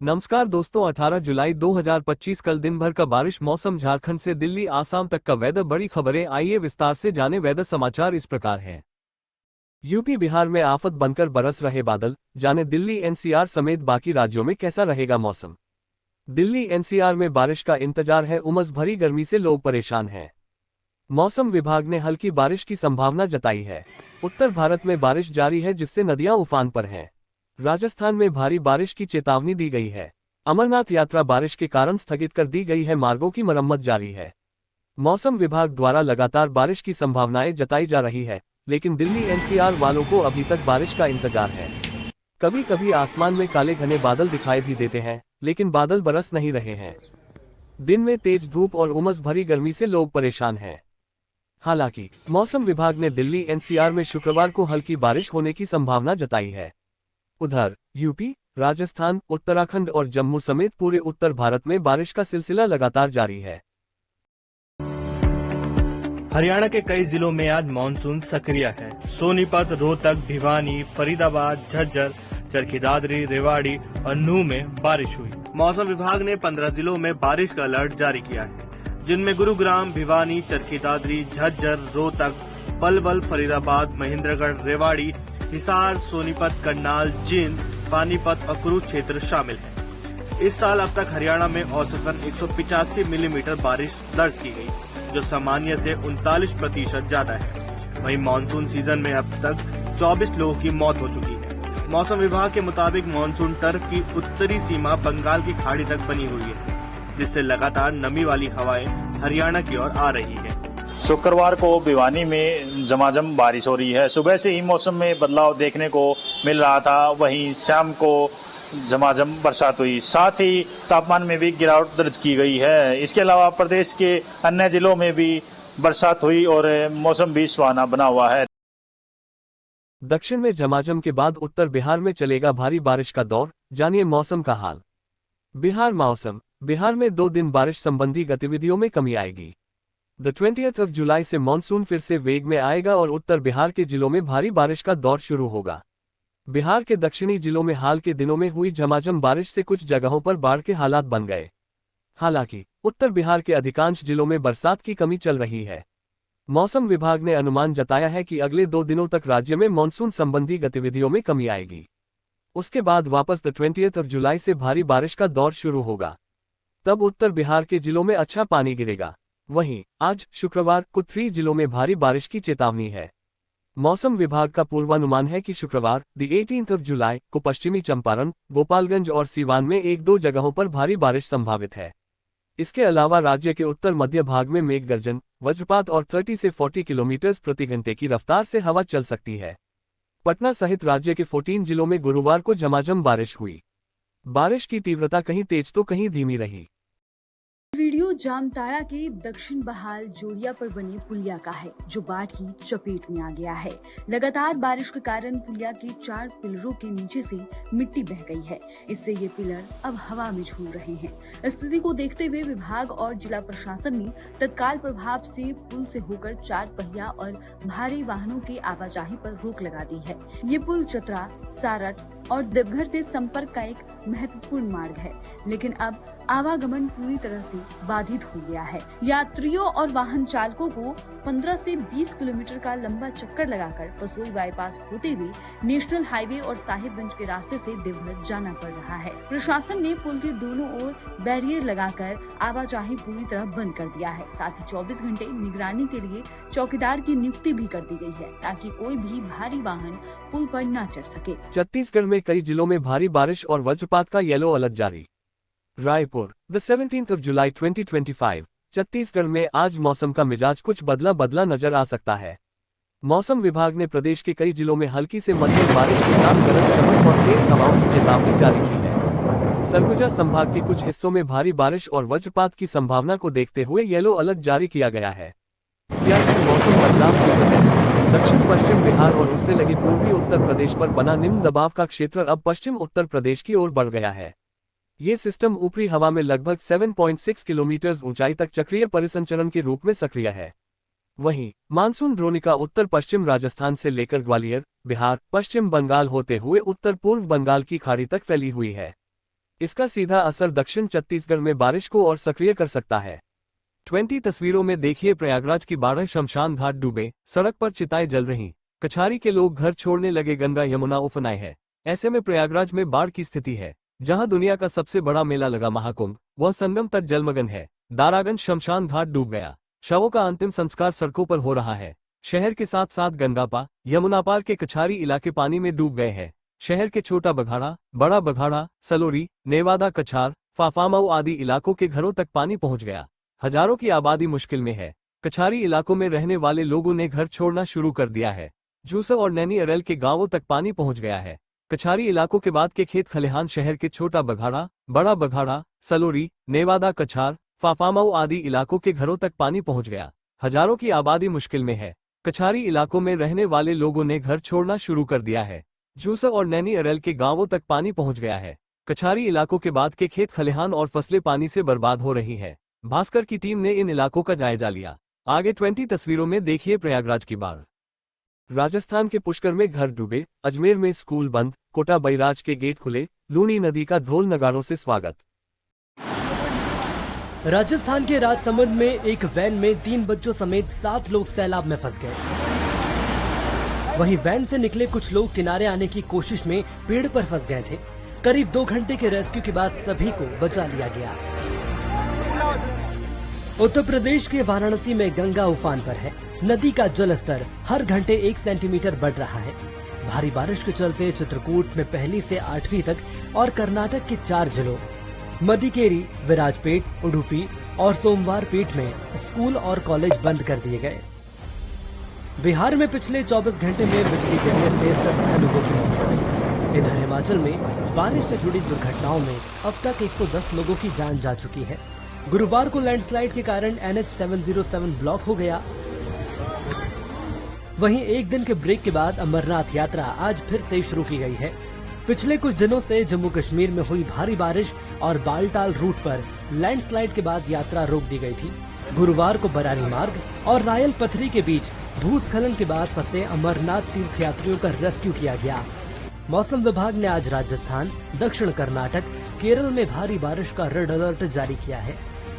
नमस्कार दोस्तों, 18 जुलाई 2025 कल दिन भर का बारिश मौसम। झारखंड से दिल्ली आसाम तक का वेदर। बड़ी खबरें, आइए विस्तार से जाने वेदर समाचार इस प्रकार हैं। यूपी बिहार में आफत बनकर बरस रहे बादल, जाने दिल्ली एनसीआर समेत बाकी राज्यों में कैसा रहेगा मौसम। दिल्ली एनसीआर में बारिश का इंतजार है, उमस भरी गर्मी से लोग परेशान हैं। मौसम विभाग ने हल्की बारिश की संभावना जताई है। उत्तर भारत में बारिश जारी है, जिससे नदियां उफान पर हैं। राजस्थान में भारी बारिश की चेतावनी दी गई है। अमरनाथ यात्रा बारिश के कारण स्थगित कर दी गई है, मार्गों की मरम्मत जारी है। मौसम विभाग द्वारा लगातार बारिश की संभावनाएं जताई जा रही है, लेकिन दिल्ली एनसीआर वालों को अभी तक बारिश का इंतजार है। कभी कभी आसमान में काले घने बादल दिखाई भी देते हैं, लेकिन बादल बरस नहीं रहे हैं। दिन में तेज धूप और उमस भरी गर्मी से लोग परेशान हैं। हालांकि मौसम विभाग ने दिल्ली एनसीआर में शुक्रवार को हल्की बारिश होने की संभावना जताई है। उधर यूपी, राजस्थान, उत्तराखंड और जम्मू समेत पूरे उत्तर भारत में बारिश का सिलसिला लगातार जारी है। हरियाणा के कई जिलों में आज मानसून सक्रिय है। सोनीपत, रोहतक, भिवानी, फरीदाबाद, झज्जर, चरखी दादरी, रेवाड़ी और नूह में बारिश हुई। मौसम विभाग ने 15 जिलों में बारिश का अलर्ट जारी किया है, जिनमें गुरुग्राम, भिवानी, चरखी दादरी, झज्जर, रोहतक, पलवल, फरीदाबाद, महेंद्रगढ़, रेवाड़ी, हिसार, सोनीपत, करनाल, जींद, पानीपत और कुरुक्षेत्र शामिल है। इस साल अब तक हरियाणा में औसतन 185 मिलीमीटर बारिश दर्ज की गई, जो सामान्य से 39% ज्यादा है। वहीं मानसून सीजन में अब तक 24 लोगों की मौत हो चुकी है। मौसम विभाग के मुताबिक मानसून टर्फ की उत्तरी सीमा बंगाल की खाड़ी तक बनी हुई है, जिससे लगातार नमी वाली हवाएं हरियाणा की ओर आ रही है। शुक्रवार को भिवानी में झमाझम बारिश हो रही है। सुबह से ही मौसम में बदलाव देखने को मिल रहा था, वहीं शाम को झमाझम बरसात हुई। साथ ही तापमान में भी गिरावट दर्ज की गई है। इसके अलावा प्रदेश के अन्य जिलों में भी बरसात हुई और मौसम भी सुहाना बना हुआ है। दक्षिण में झमाझम के बाद उत्तर बिहार में चलेगा भारी बारिश का दौर, जानिए मौसम का हाल। बिहार मौसम। बिहार में 2 दिन बारिश संबंधी गतिविधियों में कमी आएगी। 20 जुलाई से मानसून फिर से वेग में आएगा और उत्तर बिहार के जिलों में भारी बारिश का दौर शुरू होगा। बिहार के दक्षिणी जिलों में हाल के दिनों में हुई झमाझम बारिश से कुछ जगहों पर बाढ़ के हालात बन गए। हालांकि उत्तर बिहार के अधिकांश जिलों में बरसात की कमी चल रही है। मौसम विभाग ने अनुमान जताया है कि अगले 2 दिनों तक राज्य में मानसून संबंधी गतिविधियों में कमी आएगी। उसके बाद वापस 20 जुलाई से भारी बारिश का दौर शुरू होगा। तब उत्तर बिहार के जिलों में अच्छा पानी गिरेगा। वहीं आज शुक्रवार को 3 जिलों में भारी बारिश की चेतावनी है। मौसम विभाग का पूर्वानुमान है कि शुक्रवार 18 जुलाई को पश्चिमी चंपारण, गोपालगंज और सीवान में 1-2 जगहों पर भारी बारिश संभावित है। इसके अलावा राज्य के उत्तर मध्य भाग में मेघ गर्जन, वज्रपात और 30 से 40 किलोमीटर प्रति घंटे की रफ्तार से हवा चल सकती है। पटना सहित राज्य के 14 जिलों में गुरुवार को झमाझम बारिश हुई। बारिश की तीव्रता कहीं तेज तो कहीं धीमी रही। वीडियो जामताड़ा के दक्षिण बहाल जोड़िया पर बने पुलिया का है, जो बाढ़ की चपेट में आ गया है। लगातार बारिश के कारण पुलिया के 4 पिलरों के नीचे से मिट्टी बह गई है। इससे ये पिलर अब हवा में झूल रहे हैं। स्थिति को देखते हुए विभाग और जिला प्रशासन ने तत्काल प्रभाव से पुल से होकर 4 पहिया और भारी वाहनों के आवाजाही पर रोक लगा दी है। ये पुल चतरा, सारठ और देवघर से संपर्क का एक महत्वपूर्ण मार्ग है, लेकिन अब आवागमन पूरी तरह से बाधित हो गया है। यात्रियों और वाहन चालकों को 15 से 20 किलोमीटर का लंबा चक्कर लगाकर पसोई बाईपास होते हुए नेशनल हाईवे और साहिबगंज के रास्ते से देवघर जाना पड़ रहा है। प्रशासन ने पुल के दोनों ओर बैरियर लगाकर आवाजाही पूरी तरह बंद कर दिया है। साथ ही 24 घंटे निगरानी के लिए चौकीदार की नियुक्ति भी कर दी गई है, ताकि कोई भी भारी वाहन पुल पर न चढ़ सके। छत्तीसगढ़ में कई जिलों में भारी बारिश और वज्रपात का येलो अलर्ट जारी। रायपुर 17 जुलाई 2025। छत्तीसगढ़ में आज मौसम का मिजाज कुछ बदला बदला नजर आ सकता है। मौसम विभाग ने प्रदेश के कई जिलों में हल्की से मध्यम बारिश के साथ गरज चमक और तेज हवाओं की चेतावनी जारी की है। सरगुजा संभाग के कुछ हिस्सों में भारी बारिश और वज्रपात की संभावना को देखते हुए येलो अलर्ट जारी किया गया है। क्या है मौसम बदलाव की वजह? दक्षिण पश्चिम बिहार और उससे लगे पूर्वी उत्तर प्रदेश पर बना निम्न दबाव का क्षेत्र अब पश्चिम उत्तर प्रदेश की ओर बढ़ गया है। ये सिस्टम ऊपरी हवा में लगभग 7.6 किलोमीटर ऊंचाई तक चक्रीय परिसंचरण के रूप में सक्रिय है। वहीं मानसून द्रोणिका उत्तर पश्चिम राजस्थान से लेकर ग्वालियर, बिहार, पश्चिम बंगाल होते हुए उत्तर पूर्व बंगाल की खाड़ी तक फैली हुई है। इसका सीधा असर दक्षिण छत्तीसगढ़ में बारिश को और सक्रिय कर सकता है। 20 तस्वीरों में देखिए प्रयागराज की बाढ़, शमशान घाट डूबे, सड़क पर चिताएं जल रही, कछारी के लोग घर छोड़ने लगे, गंगा यमुना उफनाए है। ऐसे में प्रयागराज में बाढ़ की स्थिति है। जहां दुनिया का सबसे बड़ा मेला लगा महाकुंभ, वह संगम तट जलमग्न है। दारागंज शमशान घाट डूब गया, शवों का अंतिम संस्कार सड़कों पर हो रहा है। शहर के साथ साथ गंगापा, यमुनापार के कछारी इलाके पानी में डूब गए हैं। शहर के छोटा बघाड़ा, बड़ा बघाड़ा, सलोरी, नेवादा, कछार, फाफामऊ आदि इलाकों के घरों तक पानी पहुंच गया। हजारों की आबादी मुश्किल में है। कछारी इलाकों में रहने वाले लोगों ने घर छोड़ना शुरू कर दिया है। जूसर और नैनी अरेल के गांवों तक पानी पहुंच गया है। कछारी इलाकों के बाद के खेत खलिहान शहर के छोटा बघाड़ा, बड़ा बघाड़ा, सलोरी, नेवादा, कछार, फाफामऊ आदि इलाकों के घरों तक पानी पहुंच गया। हजारों की आबादी मुश्किल में है। कछारी इलाकों में रहने वाले लोगों ने घर छोड़ना शुरू कर दिया है। जूसर और नैनी अरेल के गांवों तक पानी पहुंच गया है। कछारी इलाकों के बाद के खेत खलिहान और फसलें पानी से बर्बाद हो रही है। भास्कर की टीम ने इन इलाकों का जायजा लिया। आगे 20 तस्वीरों में देखिए प्रयागराज की बाढ़। राजस्थान के पुष्कर में घर डूबे, अजमेर में स्कूल बंद, कोटा बैराज के गेट खुले, लूनी नदी का ढोल नगारों से स्वागत। राजस्थान के राजसमंद में एक वैन में 3 बच्चों समेत 7 लोग सैलाब में फंस गए। वहीं वैन से निकले कुछ लोग किनारे आने की कोशिश में पेड़ पर फंस गए थे। करीब 2 घंटे के रेस्क्यू के बाद सभी को बचा लिया गया। उत्तर प्रदेश के वाराणसी में गंगा उफान पर है। नदी का जल स्तर हर घंटे 1 सेंटीमीटर बढ़ रहा है। भारी बारिश के चलते चित्रकूट में 1ली से 8वीं तक और कर्नाटक के 4 जिलों मदिकेरी, विराजपेट, उडुपी और सोमवारपेट में स्कूल और कॉलेज बंद कर दिए गए। बिहार में पिछले 24 घंटे में बिजली गिरने से 17 लोगों की मौत हो गई। इधर हिमाचल में बारिश से जुड़ी दुर्घटनाओं में अब तक 110 लोगों की जान जा चुकी है। गुरुवार को लैंडस्लाइड के कारण NH 707 ब्लॉक हो गया। वहीं एक दिन के ब्रेक के बाद अमरनाथ यात्रा आज फिर से शुरू की गई है। पिछले कुछ दिनों से जम्मू कश्मीर में हुई भारी बारिश और बालटाल रूट पर लैंडस्लाइड के बाद यात्रा रोक दी गई थी। गुरुवार को बरानी मार्ग और रायल पथरी के बीच भूस्खलन के बाद फंसे अमरनाथ तीर्थयात्रियों का रेस्क्यू किया गया। मौसम विभाग ने आज राजस्थान, दक्षिण कर्नाटक, केरल में भारी बारिश का रेड अलर्ट जारी किया है।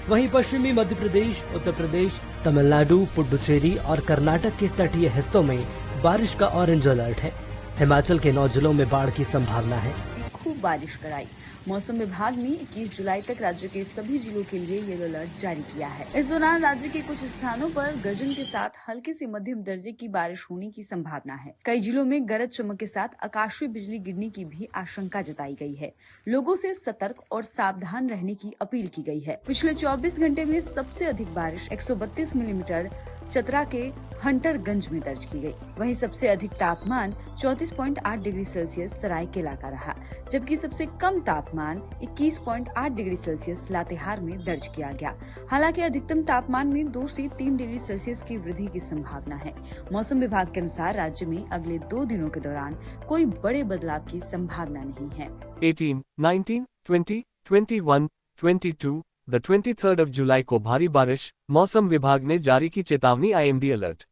वहीं पश्चिमी मध्य प्रदेश, उत्तर प्रदेश, तमिलनाडु, पुडुचेरी और कर्नाटक के तटीय हिस्सों में बारिश का ऑरेंज अलर्ट है। हिमाचल के 9 जिलों में बाढ़ की संभावना है। खूब बारिश कराई। मौसम विभाग ने 21 जुलाई तक राज्य के सभी जिलों के लिए येलो अलर्ट जारी किया है। इस दौरान राज्य के कुछ स्थानों पर गर्जन के साथ हल्के से मध्यम दर्जे की बारिश होने की संभावना है। कई जिलों में गरज चमक के साथ आकाशीय बिजली गिरने की भी आशंका जताई गई है। लोगों से सतर्क और सावधान रहने की अपील की गई है। पिछले 24 घंटे में सबसे अधिक बारिश 132 मिलीमीटर चतरा के हंटरगंज में दर्ज की गई। वहीं सबसे अधिक तापमान 34.8 डिग्री सेल्सियस सरायकेला का रहा, जबकि सबसे कम तापमान 21.8 डिग्री सेल्सियस लातेहार में दर्ज किया गया। हालांकि अधिकतम तापमान में 2 से 3 डिग्री सेल्सियस की वृद्धि की संभावना है। मौसम विभाग के अनुसार राज्य में अगले 2 दिनों के दौरान कोई बड़े बदलाव की संभावना नहीं है। 18, 19, 20, 21, 22 द 23rd of जुलाई को भारी बारिश, मौसम विभाग ने जारी की चेतावनी। IMD alert.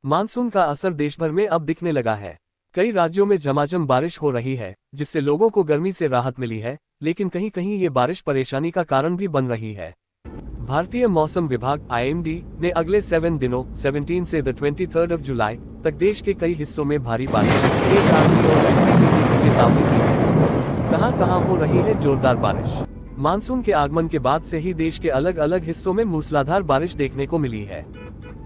मानसून का असर देश भर में अब दिखने लगा है। कई राज्यों में झमाझम बारिश हो रही है, जिससे लोगों को गर्मी से राहत मिली है, लेकिन कहीं कहीं ये बारिश परेशानी का कारण भी बन रही है। भारतीय मौसम विभाग IMD ने अगले 7 दिनों 17 से द 23rd of जुलाई तक देश के कई हिस्सों में भारी बारिश, तेज आंधी और बिजली गिरने की चेतावनी दी है। कहां-कहां हो रही है जोरदार बारिश। मानसून के आगमन के बाद से ही देश के अलग अलग हिस्सों में मूसलाधार बारिश देखने को मिली है।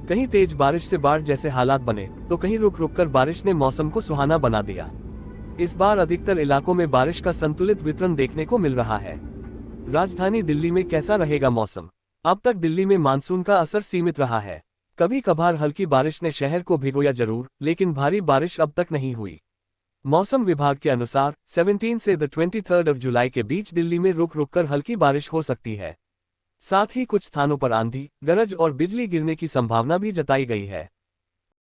कहीं तेज बारिश से बाढ़ जैसे हालात बने, तो कहीं रुक रुक कर बारिश ने मौसम को सुहाना बना दिया। इस बार अधिकतर इलाकों में बारिश का संतुलित वितरण देखने को मिल रहा है। राजधानी दिल्ली में कैसा रहेगा मौसम? अब तक दिल्ली में मानसून का असर सीमित रहा है। कभी कभार हल्की बारिश ने शहर को भिगोया जरूर, लेकिन भारी बारिश अब तक नहीं हुई। मौसम विभाग के अनुसार 17 से द 23rd of जुलाई के बीच दिल्ली में रुक रुक कर हल्की बारिश हो सकती है। साथ ही कुछ स्थानों पर आंधी, गरज और बिजली गिरने की संभावना भी जताई गई है।